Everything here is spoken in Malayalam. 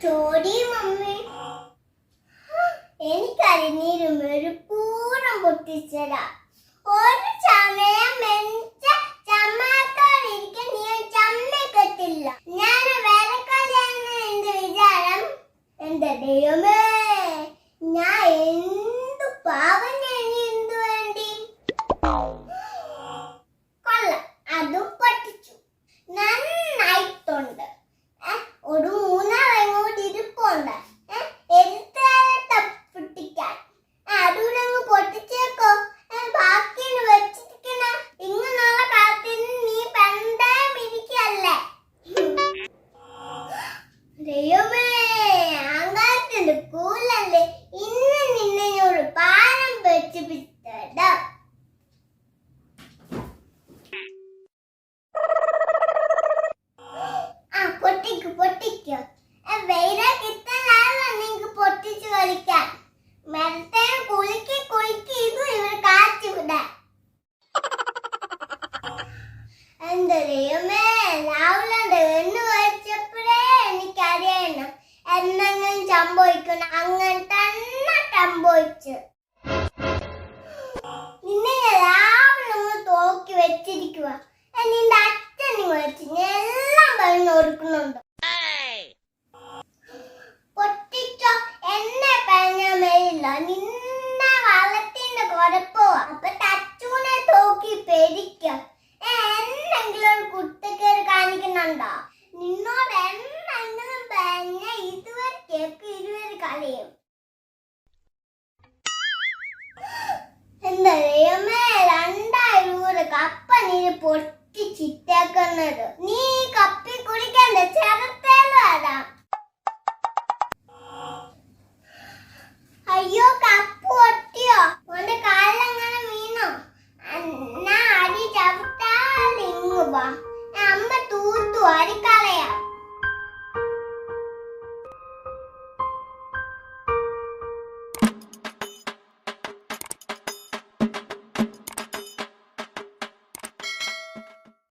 സോറി മമ്മി, എനിക്കറിഞ്ഞിരും ഒരു പൂരം പൊട്ടിച്ചതാ. ഒരു സമയം ചമ്മാക്കാതിരിക്കാൻ ഞാൻ ചമ്മക്കത്തില്ല. ഞാൻ വേലക്കാരിയാണ് എന്റെ വിചാരം. എന്റെ ദൈവമേ, ഞാൻ എന്തു പാവം എന്തു വേണ്ടി കൊള്ളാം. അതും പൊട്ടിച്ചു, നന്നായിട്ടുണ്ട്. ഒരു മൂന്നാളും കൂടി ഇരിപ്പുണ്ട് പൊട്ടിക്കാൻ. അതുകൂടെ പൊട്ടിച്ചേക്കോ. ബാക്കിന് വെച്ചിരിക്കണ ഇങ്ങനെയുള്ള കാലത്തിന് നീ പെണ്ടായം ഇരിക്കല്ലേ. ദൈവമേ, അങ്ങാത്തിന്റെ കൂലല്ലേ ഇന്ന് നിന്നോട് പാരം വെച്ച് പിറ്റത്. പൊട്ടിക്കോ. വെയിലെ കിട്ടാനല്ല നിങ്ങക്ക് പൊട്ടിച്ചു കളിക്കാൻ. മരത്തെ കുലുക്കി ഇതും ഇവർ കാച്ചു വിടാൻ. എന്റെ ദൈവമേ, രാവിലെ എണ്ണ കഴിച്ചപ്പോഴേ എനിക്കറിയണം എന്തെങ്കിലും സംഭവിക്കണം. അങ്ങനെ തന്നെ സംഭവിച്ചു. നിന്നെ രാവിലെ തോക്കി വെച്ചിരിക്കുക. നിന്റെ അച്ഛനെ വിളിച്ച് എല്ലാം പറഞ്ഞ് കൊടുക്കുന്നുണ്ട്. പൊട്ടിച്ചോ, എന്നെ പറഞ്ഞാൽ മേലില്ല. നിന്നെ വളത്തിന്റെ കുഴപ്പമാ. അപ്പൊ തച്ചൂനെ തോക്കി പെരിക്കും. എന്തെങ്കിലും ഒരു കുട്ടിക്കേട് കാണിക്കുന്നുണ്ടോ? നിന്നോട് എന്തെങ്കിലും പറഞ്ഞ ഇതുവരെ കേക്ക് ഇരുവരെ കളയും. എന്താ ദൈവമേ, 2000 രൂപ കപ്പ നീ പൊട്ടിച്ചിട്ടേക്കുന്നത്. നീ കപ്പി കുടിക്കണ്ട, ചെറുത്തേലും അതാ. അയ്യോ.